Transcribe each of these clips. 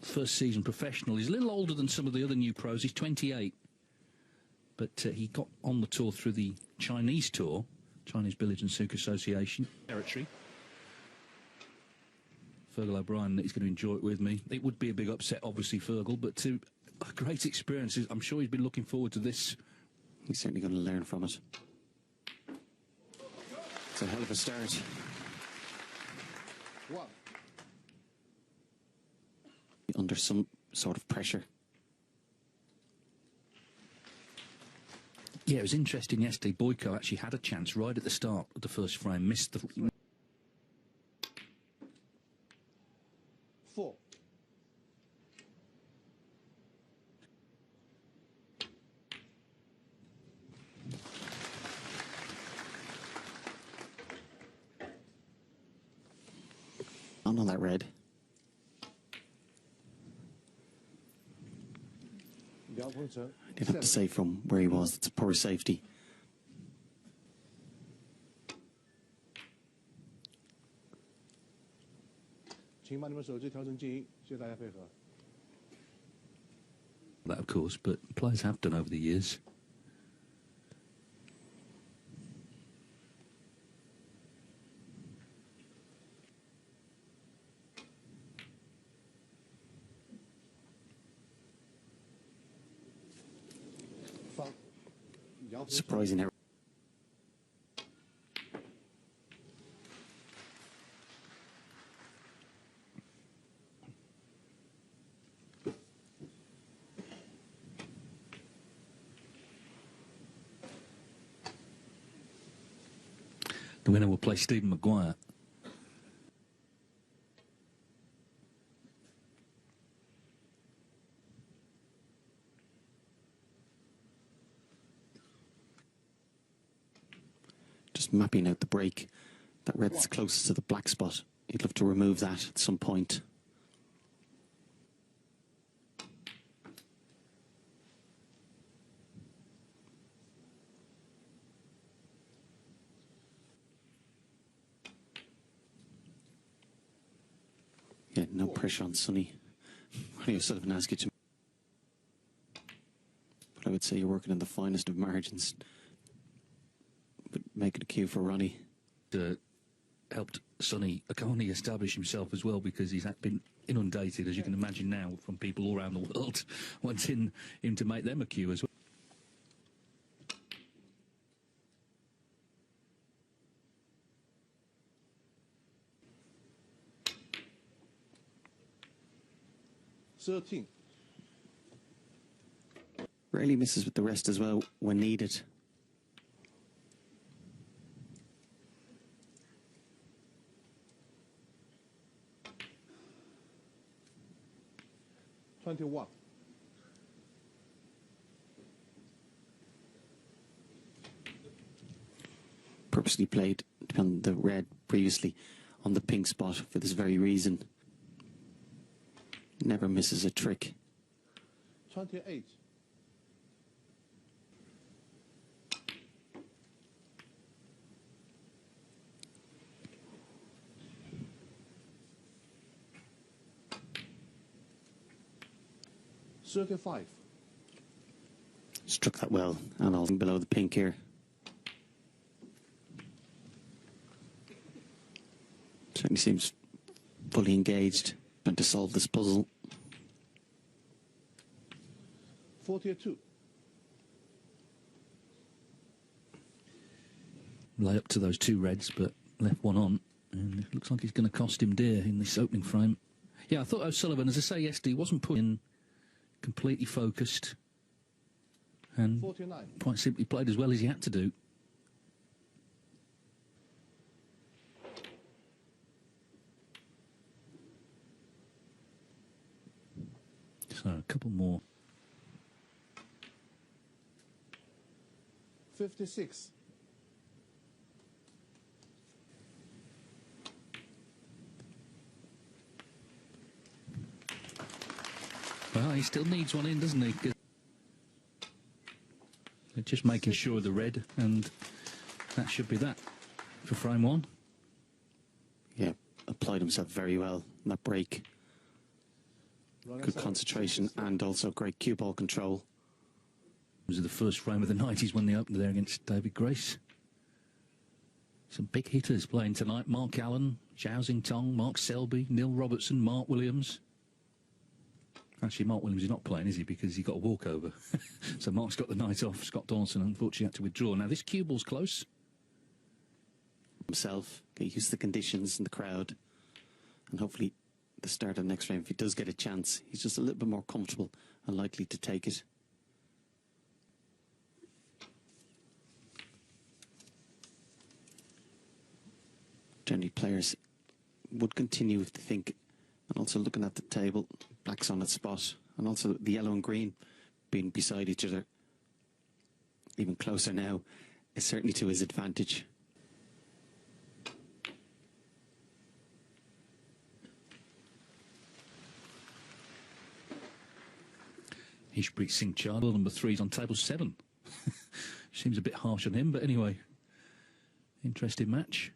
first season professional. He's a little older than some of the other new pros. He's 28. But he got on the tour through the Chinese tour, Chinese Billiards and Snooker Association territory. Fergal O'Brien, he's going to enjoy it with me. It would be a big upset, obviously, Fergal, but a great experience. I'm sure he's been looking forward to this. He's certainly going to learn from it. It's a hell of a start. One. Under some sort of pressure. Yeah, it was interesting yesterday. Boyko actually had a chance right at the start of the first frame, missed the... 4. On that red. Yao Pengcheng. I did have to say from where he was, it's a poor safety. That, of course, but players have done over the years. Surprising error. The winner will play Stephen Maguire. Just mapping out the break. That red's closest to the black spot. He'd love to remove that at some point. Yeah, no pressure on Sonny. Ronnie O'Sullivan asked you to... But I would say you're working on the finest of margins. But make it a cue for Ronnie. Helped Sonny Akani establish himself as well, because he's been inundated, as you can imagine now, from people all around the world wanting him to make them a cue as well. Rarely misses with the rest as well when needed. Purposely played on the red previously on the pink spot for this very reason. Never misses a trick. 28. $35. Struck that well, and all below the pink here. Certainly seems fully engaged, trying to solve this puzzle. 42. Lay up to those two reds, but left one on, and it looks like he's going to cost him dear in this opening frame. Yeah, I thought O'Sullivan, as I say yesterday, wasn't put in, completely focused, and 49. quite simply played as well as he had to do. So a couple more. 56. Well, he still needs one in, doesn't he? They're just making sure of the red, and that should be that for frame one. Yeah, applied himself very well in that break. good concentration and also great cue ball control. It was the first frame of the night. He's won the opener there against David Grace. Some big hitters playing tonight. Mark Allen, Zhao Xingtong, Mark Selby, Neil Robertson, Mark Williams. Actually, Mark Williams is not playing, is he? Because he got a walkover. So Mark's got the night off. Scott Donaldson, unfortunately, had to withdraw. Now, this cue ball's close. Himself, get used to the conditions and the crowd. And hopefully, the start of the next frame, if he does get a chance, he's just a little bit more comfortable and likely to take it. Generally, players would continue if they think, and also looking at the table, black's on its spot, and also the yellow and green being beside each other, even closer now, is certainly to his advantage. Ishpreet Singh Chadha, number 3, is on table 7. Seems a bit harsh on him, but anyway, interesting match.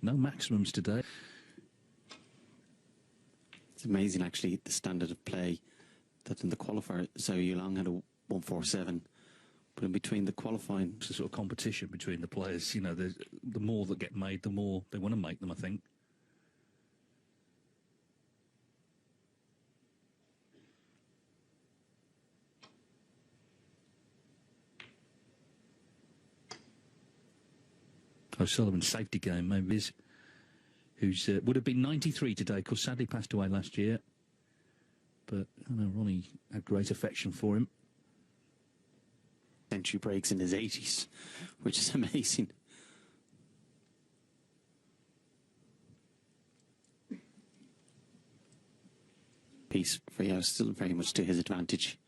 No maximums today. It's amazing, actually, the standard of play that in the qualifier, Zhao Yulong had a 147, but in between the qualifying... It's a sort of competition between the players. You know, the more that get made, the more they want to make them, I think. O'Sullivan's safety game, maybe, is who's would have been 93 today, because sadly passed away last year. But I know Ronnie had great affection for him. Century breaks in his 80s, which is amazing. Piece for Yao, still very much to his advantage.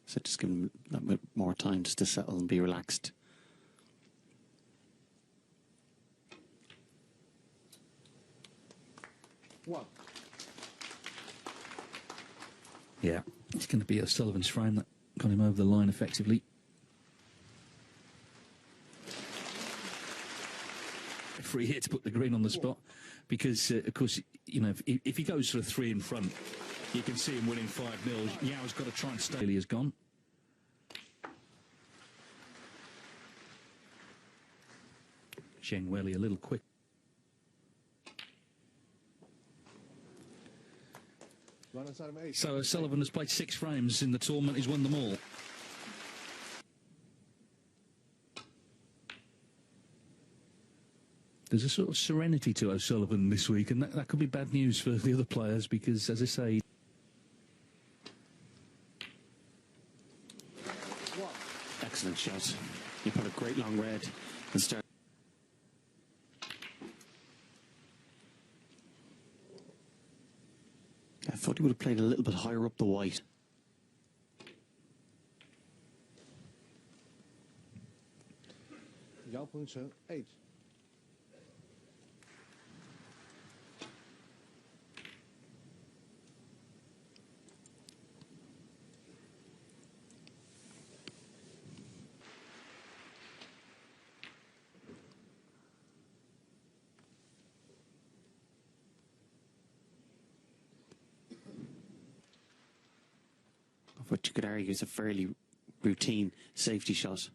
So just give him that bit more time just to settle and be relaxed. One. Yeah, it's going to be O'Sullivan's frame that got him over the line effectively. Free hit to put the green on the spot, because of course, you know, if he goes for a 3 in front, you can see him winning 5-0. Yao's got to try and stay. He has gone. Zheng Weili a little quick. So O'Sullivan has played 6 frames in the tournament. He's won them all. There's a sort of serenity to O'Sullivan this week, and that could be bad news for the other players, because, as I say... Excellent shot. You put a great long red and start. I thought he would have played a little bit higher up the white. Yao Pengcheng, 8. What you could argue is a fairly routine safety shot.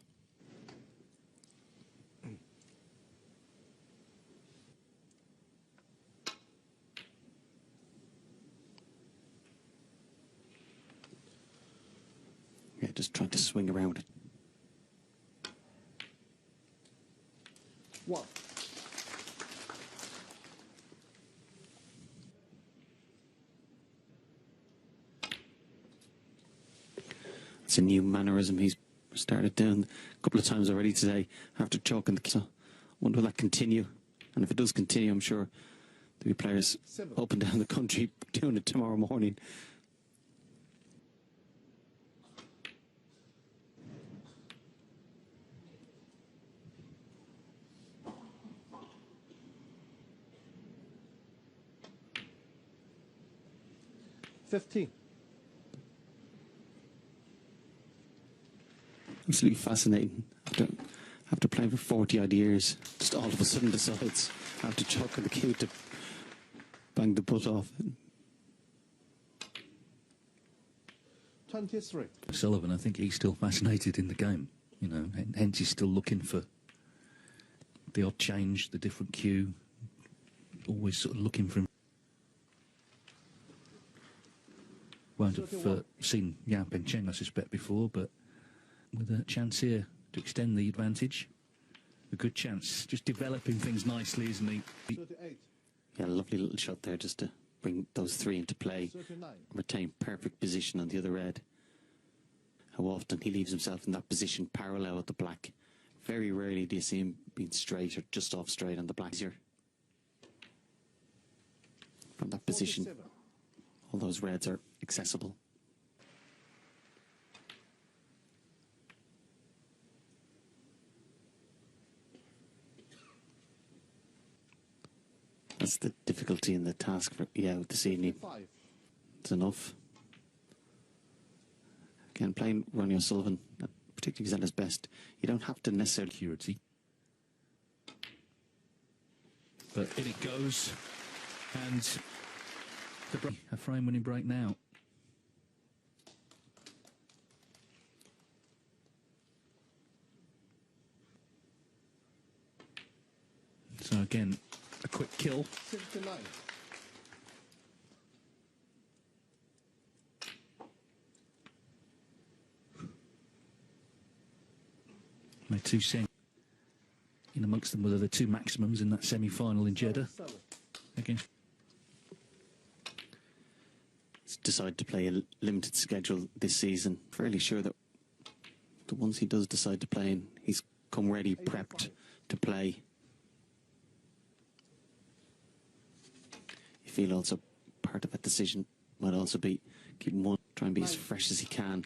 Yeah, just trying to swing around it. 1. It's a new mannerism he's started doing a couple of times already today after chalking the... So I wonder will that continue? And if it does continue, I'm sure there'll be players up and down the country doing it tomorrow morning. $15. Absolutely fascinating. After playing for 40 odd years, just all of a sudden decides after chalking the cue to banged the putt off. 23. Sullivan, I think he's still fascinated in the game, you know, hence he's still looking for the odd change, the different cue, always sort of looking for him. Won't have seen Yao Pengcheng, I suspect, before, but with a chance here to extend the advantage. A good chance, just developing things nicely, isn't he? 38. Yeah, a lovely little shot there just to bring those three into play. 39. Retain perfect position on the other red. How often he leaves himself in that position parallel with the black. Very rarely do you see him being straight or just off straight on the black. Here. From that position, 47. all those reds are accessible. That's the difficulty in the task for Yao this evening. 5. It's enough. Again, playing Ronnie O'Sullivan, particularly if he's at his best, you don't have to necessarily... Security. But in it goes, and a frame-winning break now. So again, a quick kill. 69. My 2 cents in amongst them were the 2 maximums in that semi-final in Jeddah. 7. Against He's decided to play a limited schedule this season. Fairly sure that the ones he does decide to play in, he's come ready, prepped to play. You feel also part of that decision might also be keeping one, try and be as fresh as he can.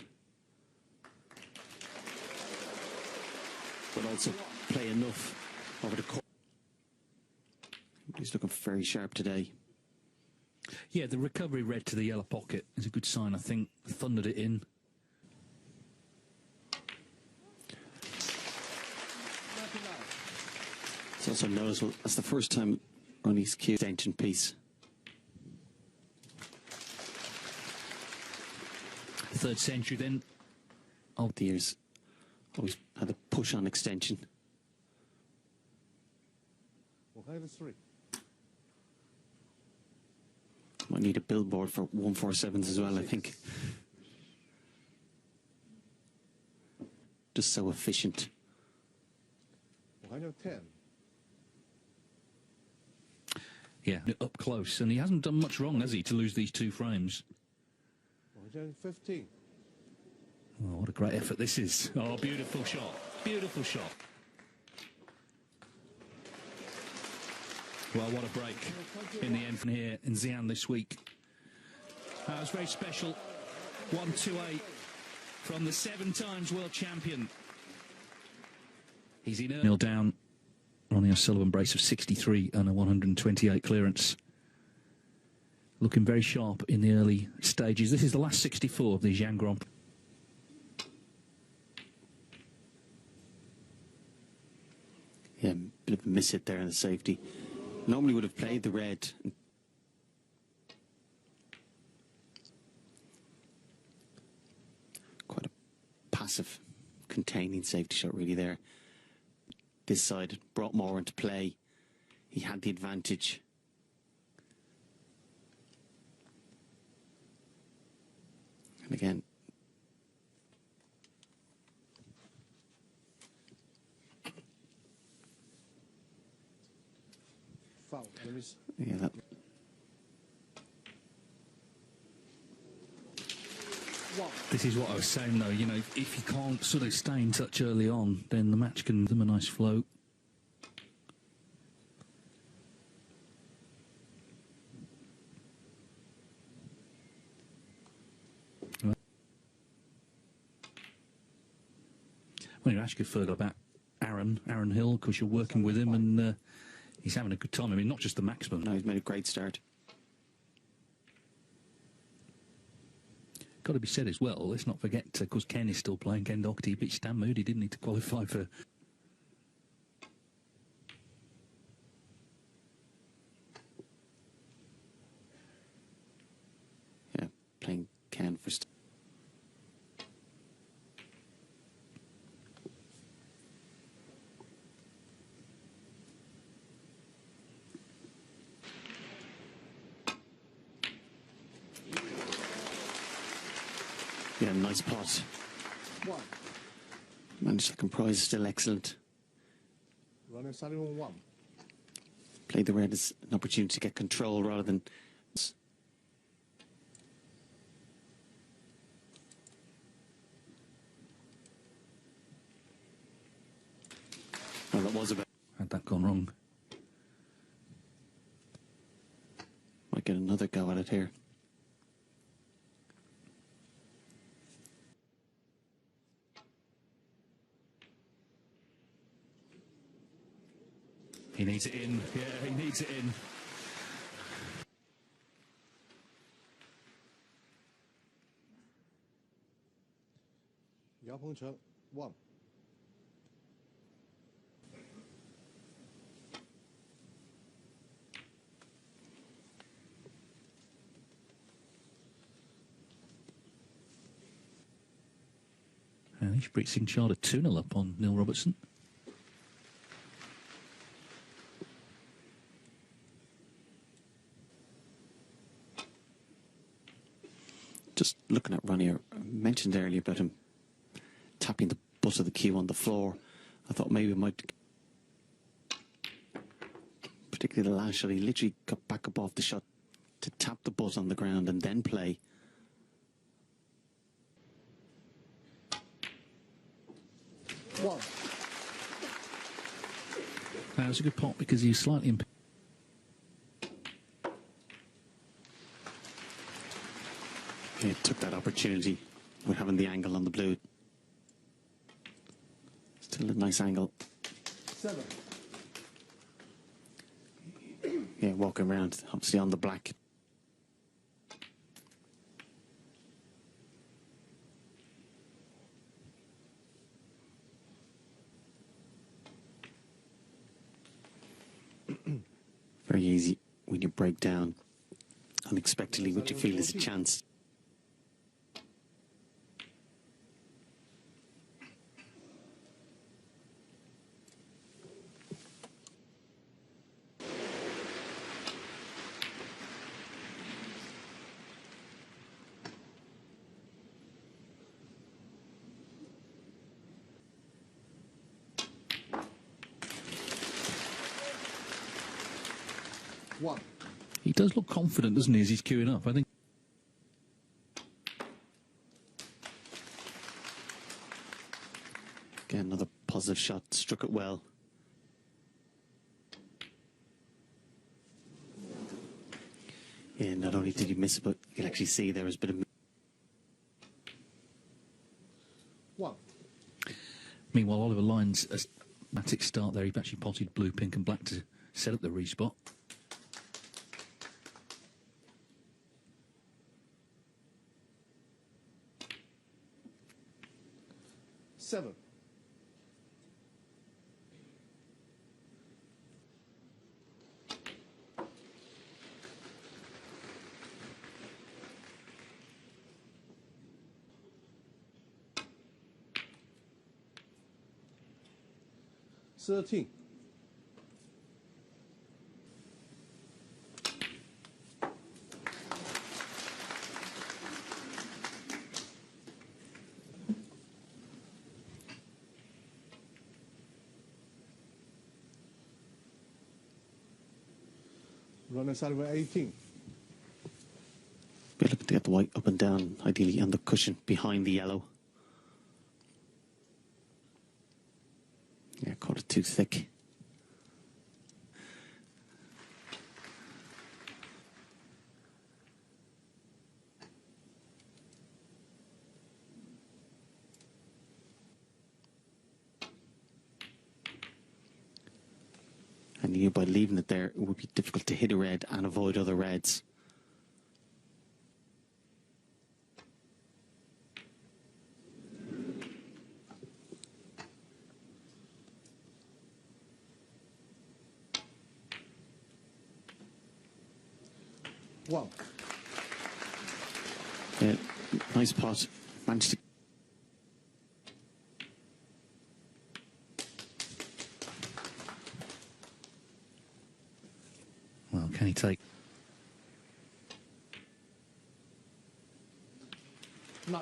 But also play enough over the course. He's looking very sharp today. yeah, the recovery red to the yellow pocket is a good sign, I think. Thundered it in. 99. It's also noticeable, that's the first time Ronnie's cue extension piece. Third century then. Over the years, always had a push on extension. 103. Might need a billboard for 147s as well, I think. Just so efficient. 110. Yeah, up close. And he hasn't done much wrong, has he, to lose these 2 frames? 115. Oh, what a great effort this is. Oh, beautiful shot. Beautiful shot. Well, what a break in the end from here in Xi'an this week. That was very special. 128 from the 7 times world champion. He's in 0 down. Ronnie O'Sullivan brace of 63 and a 128 clearance. Looking very sharp in the early stages. This is the last 64 of the Xi'an Grand Prix. Yeah, bit of a miss hit there in the safety. Normally would have played the red. Quite a passive, containing safety shot really there. This side brought more into play. He had the advantage. And again, Foul. Enemies. yeah, that 1. This is what I was saying, though. You know, if you can't sort of stay in touch early on, then the match can give them a nice float. Well, you ask you further about Aaron Hill, because you're working with him, and he's having a good time. I mean, not just the maximum. no, he's made a great start. Got to be said as well, let's not forget, because Ken is still playing. Ken Doherty beat Stan Moody, didn't he, to qualify for... Yeah, nice pot. 1. Managed second prize, still excellent. Ronnie O'Sullivan 1. Played the red as an opportunity to get control rather than... Well, that was about... Had that gone wrong. Might get another go at it here. He needs it in. Yeah, he needs it in. Yao Pengcheng 1. And he's beating Charlotte 2-0 up on Neil Robertson. Just looking at Ronnie, I mentioned earlier about him tapping the butt of the cue on the floor. I thought maybe it might... Particularly the last shot, he literally got back up off the shot to tap the butt on the ground and then play. One. That was a good pot because he was slightly impaired. He took that opportunity with having the angle on the blue. Still a nice angle. 7. Yeah, walking around, obviously on the black. Very easy when you break down unexpectedly what you feel is a chance. One. He does look confident, doesn't he, as he's queuing up? I think. Again, another positive shot, struck it well. Yeah, not only did he miss it, but you can actually see there was a bit of... 1. Meanwhile, Oliver Lyons, a dramatic start there. He actually potted blue, pink, and black to set up the respot. 7. Thirteen. Ronnie O'Sullivan 18. We're looking to get the white up and down, ideally on the cushion behind the yellow. Yeah, caught it too thick. And you knew by leaving it there, it would be difficult to hit a red and avoid other reds. One. Yeah, nice pot. Managed to... Well, can he take? 9.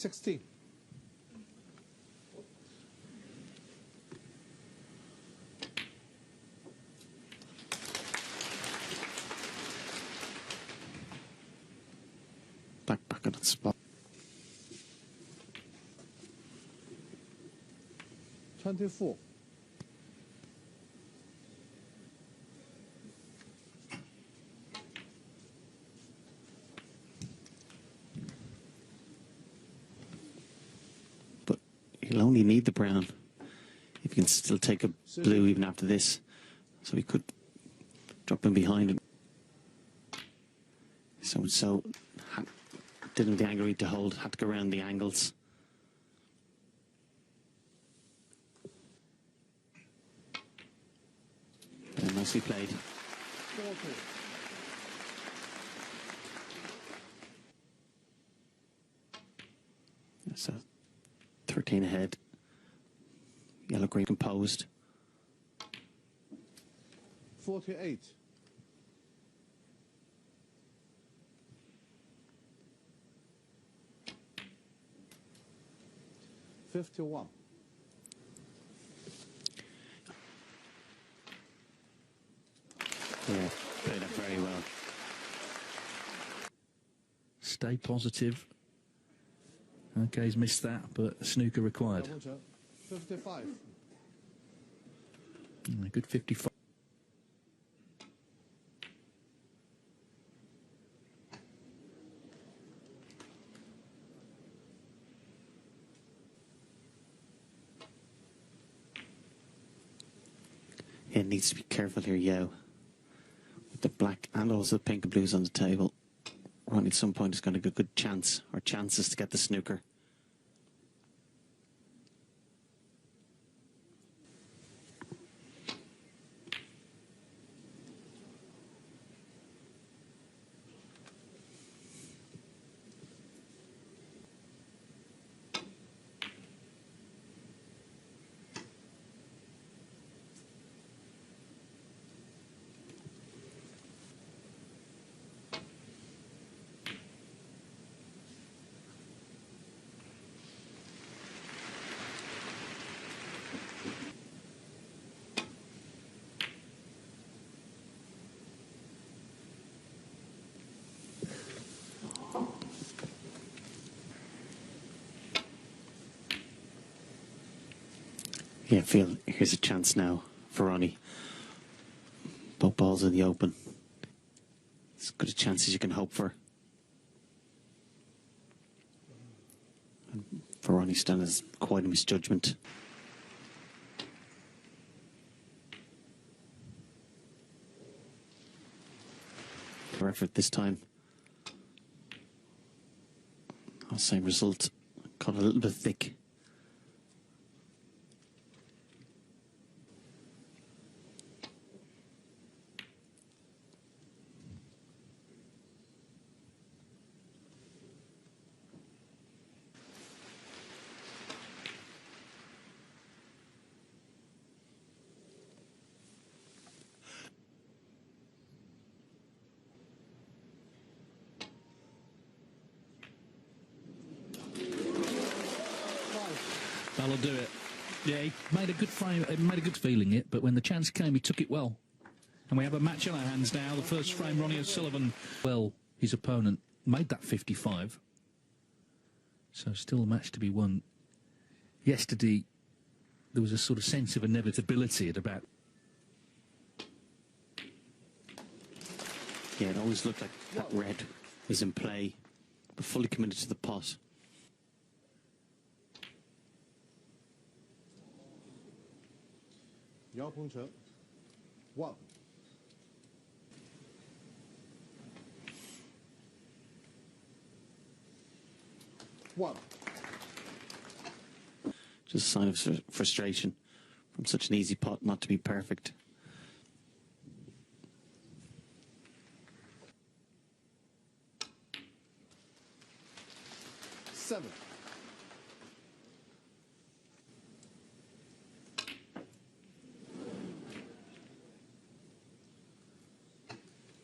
16. Back at the spot. 24. But he'll only need the brown if he can still take a blue even after this. So he could drop him behind him. So didn't have the angle to hold, had to go around the angles. Very nicely played. 40. So 13 ahead. Yellow green composed. 48. 51. Yeah, played that very well. Stay positive. Okay, he's missed that, but snooker required. 55. Good 55. Yeah, needs to be careful here, Yao. With the black and also the pink and blues on the table. Ronnie at some point is going to get a good chance, or chances to get the snooker. Yeah, feel here's a chance now for Ronnie. Both balls in the open. As good a chance as you can hope for. And for Ronnie, Stan is quite a misjudgment. For effort this time. Same result. Caught a little bit thick. That'll do it. Yeah, he made a good frame, made a good feeling it, but when the chance came, he took it well. And we have a match in our hands now. The first frame, Ronnie O'Sullivan. Well, his opponent made that 55. So still a match to be won. Yesterday, there was a sort of sense of inevitability at about... Yeah, it always looked like that red was in play, but fully committed to the pot. Yao Pengcheng. 1. Just a sign of frustration from such an easy pot not to be perfect. Seven.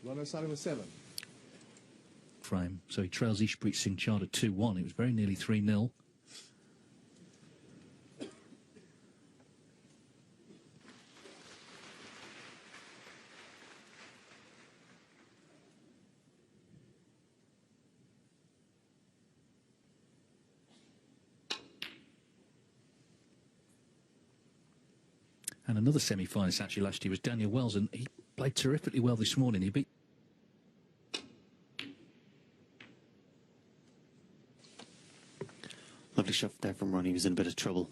Ronnie O'Sullivan 7. frame. So he trails Ishpreet Singh Chadha 2-1. It was very nearly 3-0. And another semi-finalist actually last year was Daniel Wells, and he played terrifically well this morning. He beat... Lovely shot there from Ronnie. He was in a bit of trouble.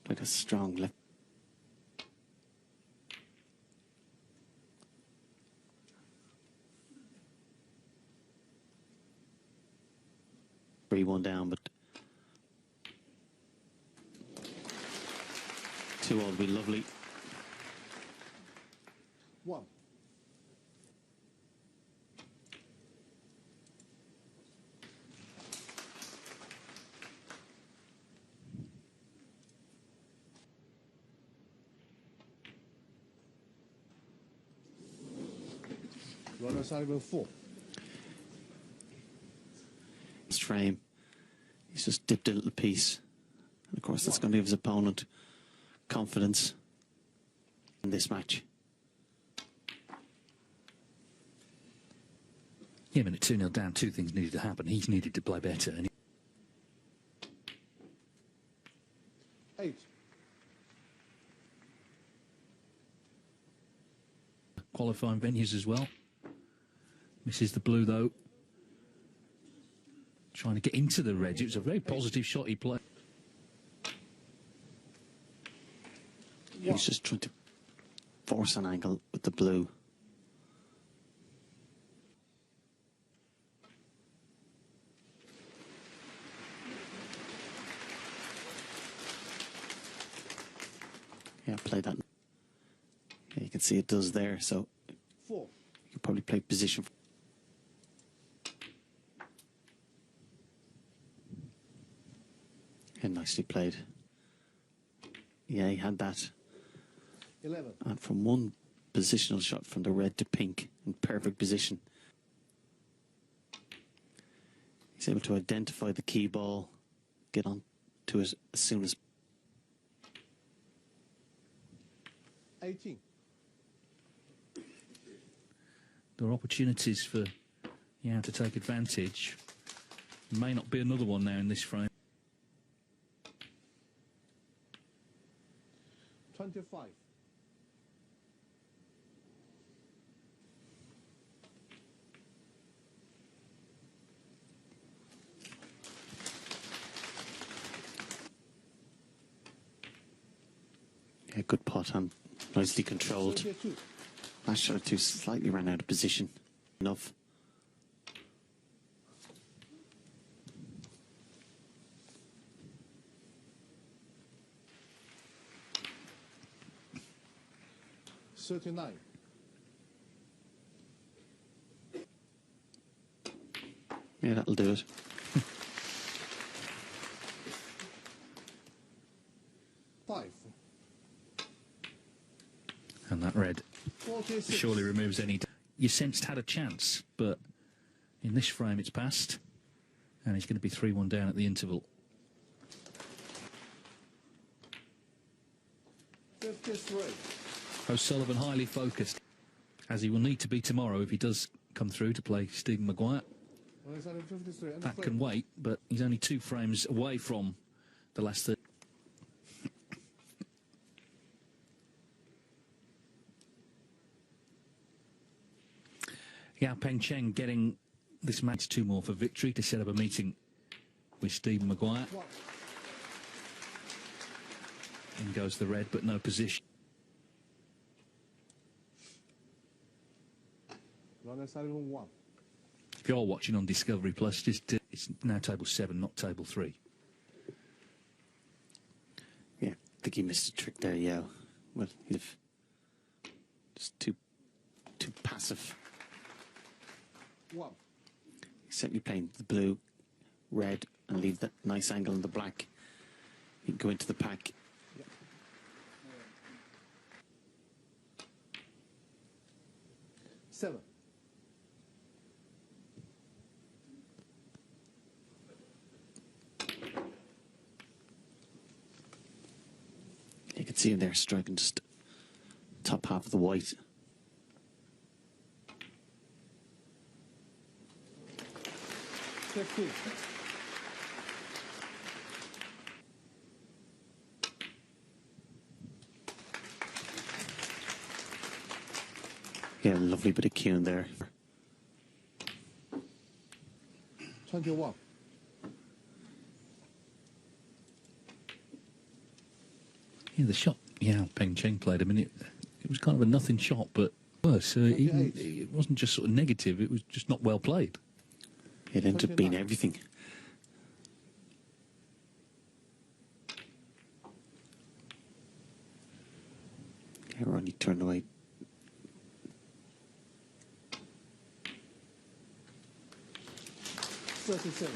Like a strong left. One down, but 2-all would be lovely. 1. Ronnie O'Sullivan 4. His frame. He's just dipped a little piece. And of course, that's going to give his opponent confidence in this match. Yeah, but at 2-0 down, two things needed to happen. He's needed to play better. And 8. qualifying venues as well. Misses the blue, though. Trying to get into the red. It was a very positive shot he played. He's just trying to force an angle with the blue. Yeah, play that. Yeah, you can see it does there, so 4. you can probably play position. And nicely played. Yeah, he had that. 11. And from one positional shot from the red to pink in perfect position. He's able to identify the key ball, get on to it as soon as. 18. There are opportunities for Yao to take advantage. May not be another one now in this frame. 25. Yeah, good pot and nicely controlled. 32. Last shot or two slightly ran out of position. Enough. $39. Yeah, that'll do it. $5. And that red 46. surely removes any... You sensed had a chance, but in this frame it's passed. And he's going to be 3-1 down at the interval. 53. O'Sullivan highly focused, as he will need to be tomorrow if he does come through to play Stephen Maguire. Ronnie O'Sullivan 53. And That can wait, but he's only 2 frames away from the last 30. Yao Pengcheng getting this match 2 more for victory to set up a meeting with Stephen Maguire. 1. In goes the red, but no position. Ronnie O'Sullivan 1. If you're watching on Discovery Plus, just it's now table 7, not table 3. Yeah, I think he missed a trick there, yeah. Well, if just too passive. 1. He's certainly playing the blue, red, and leave that nice angle in the black. He can go into the pack. Yep. 7. can see him there striking just top half of the white. Yeah, lovely bit of cueing there. 21. Yeah, the shot Yao Pengcheng played, I mean, it was kind of a nothing shot, but worse. Even, it wasn't just sort of negative, it was just not well played. It ended up being everything. Yeah, Ronnie turned away. $37.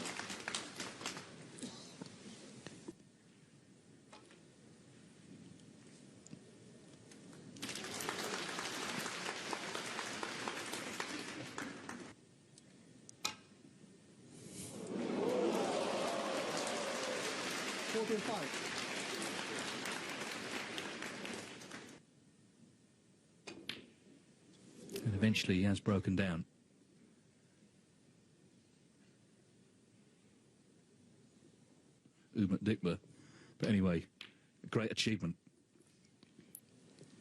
And eventually he has broken down. Umut Dikba. But anyway, a great achievement.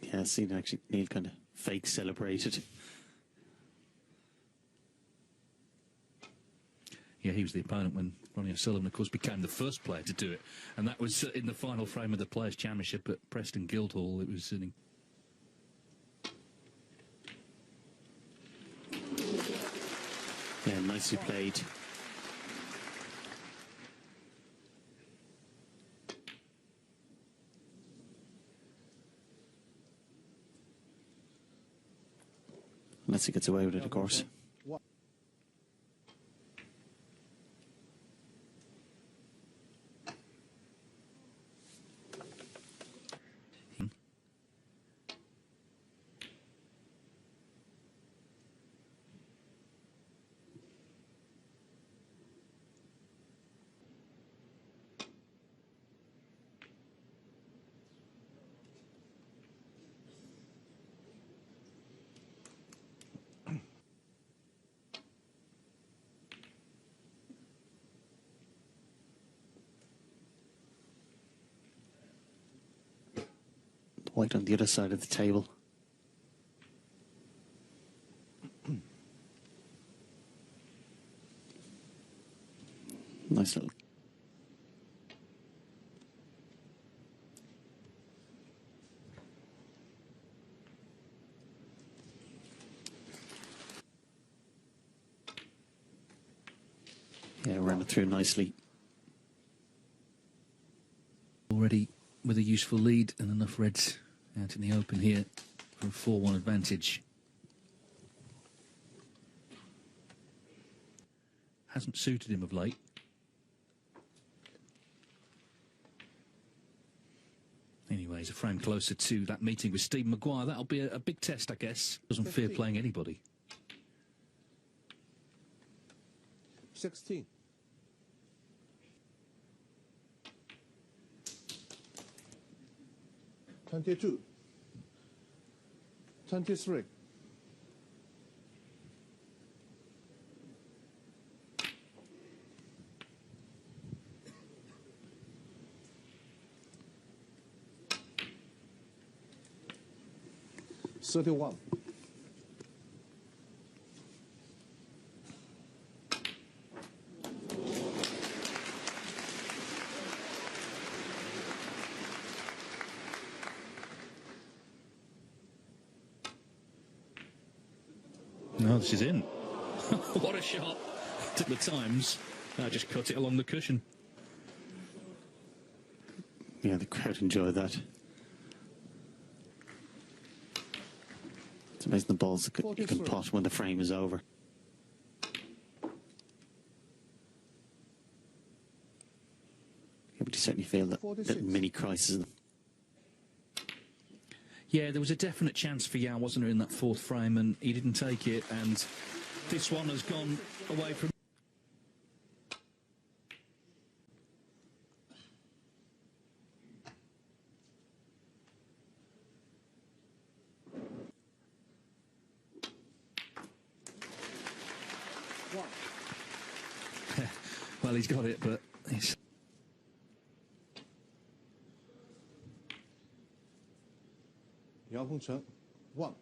Yeah, I seen actually Neil kind of fake celebrated. Yeah, he was the opponent when Ronnie O'Sullivan, of course, became the first player to do it. And that was in the final frame of the Players' Championship at Preston Guildhall. It was an... Yeah, nicely played. Unless he gets away with it, of course. White on the other side of the table. Nice little. Yeah, ran it through nicely. Already with a useful lead and enough reds out in the open here for a 4-1 advantage. Hasn't suited him of late. Anyways, a frame closer to that meeting with Stephen Maguire. That'll be a big test, I guess. Doesn't fear playing anybody. 16. $22. $23. $31. No, this is in. What a shot. Took the times. I just cut it along the cushion. Yeah, the crowd enjoyed that. It's amazing the balls you can pot when the frame is over. Yeah, but you certainly feel that little mini crisis. Yeah, there was a definite chance for Yao, wasn't there, in that fourth frame, and he didn't take it, and this one has gone away from... 1. Well, he's got it, but it's... Yao Pengcheng, 1.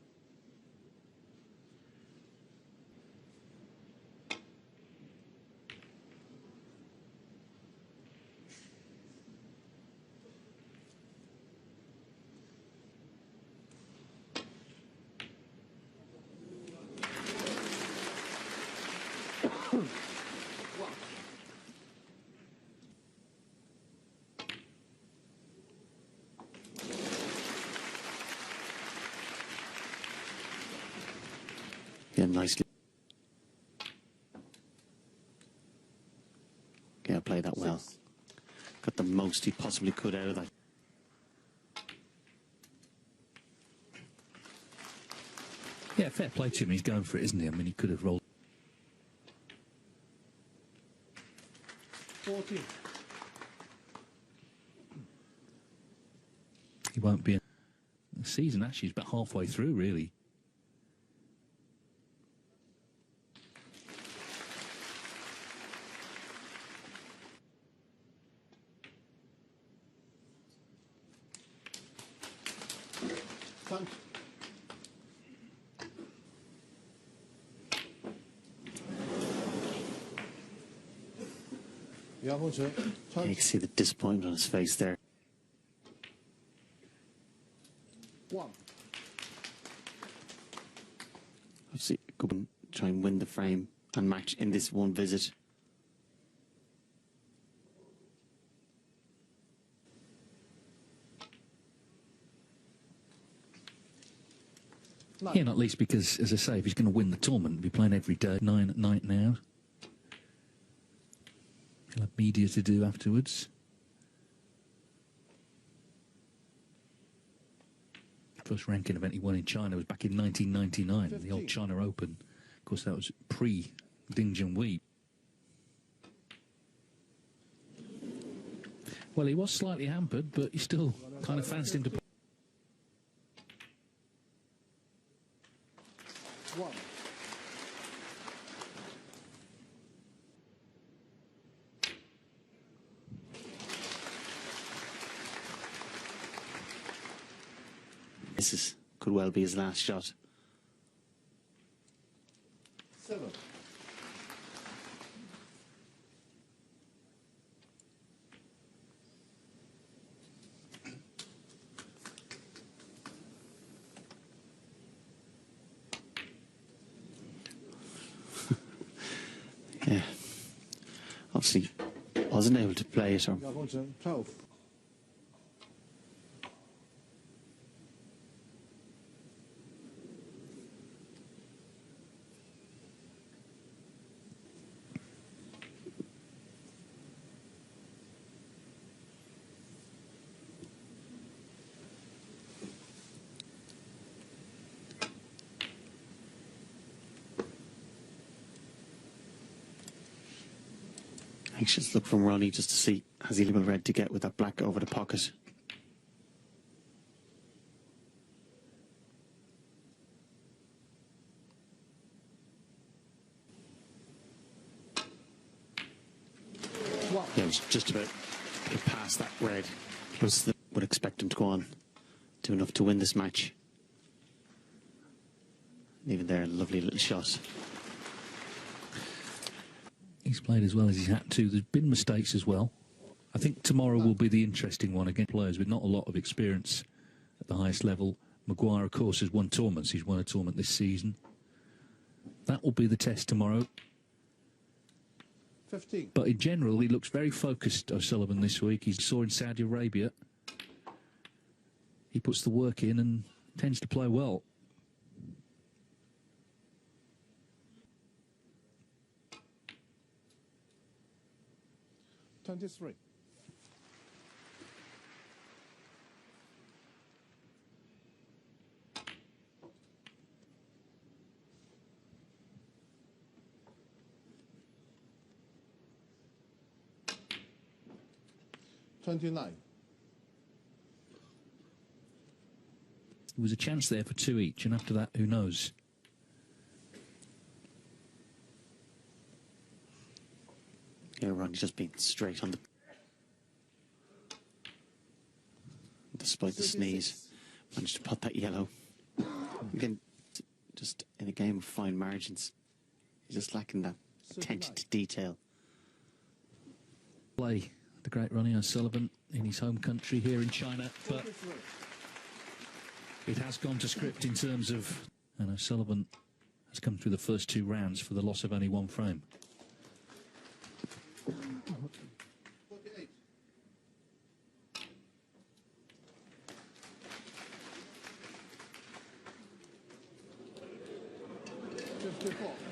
Yeah, nicely. Yeah, played that well. Got the most he possibly could out of that. Yeah, fair play to him. He's going for it, isn't he? I mean, he could have rolled. 14. He won't be in the season. Actually, he's about halfway through, really. Thanks. Yao Pengcheng, Yeah, you can see the disappointment on his face there. 1. Obviously, go and try and win the frame and match in this one visit. Yeah, not least because, as I say, if he's going to win the tournament, he'll be playing every day, 9 at night now. He'll have media to do afterwards. First ranking event he won in China was back in 1999, 15. the old China Open. Of course, that was pre-Ding Junhui. Well, he was slightly hampered, but he still kind of fancied him to play. 1. Could well be his last shot. 7. Yeah. Obviously, wasn't able to play it. Or Yao Pengcheng, 12. anxious look from Ronnie just to see has he a little red to get with that black over the pocket. Yeah, it was just about to get past that red. Would expect him to go on, do enough to win this match. Even there, a lovely little shot. He's played as well as he's had to. There's been mistakes as well. I think tomorrow will be the interesting one against players with not a lot of experience at the highest level. Maguire, of course, has won tournaments. He's won a tournament this season. That will be the test tomorrow. 15. But in general, he looks very focused, O'Sullivan, this week. He saw in Saudi Arabia. He puts the work in and tends to play well. $23. $29. There was a chance there for two each, and after that, who knows? Yeah, Ronnie just being straight on the... Despite the sneeze, managed to pot that yellow. Again, just in a game of fine margins, he's just lacking that attention to detail. Play the great Ronnie O'Sullivan in his home country here in China, but it has gone to script in terms of... And O'Sullivan has come through the first 2 rounds for the loss of only 1 frame. Just before.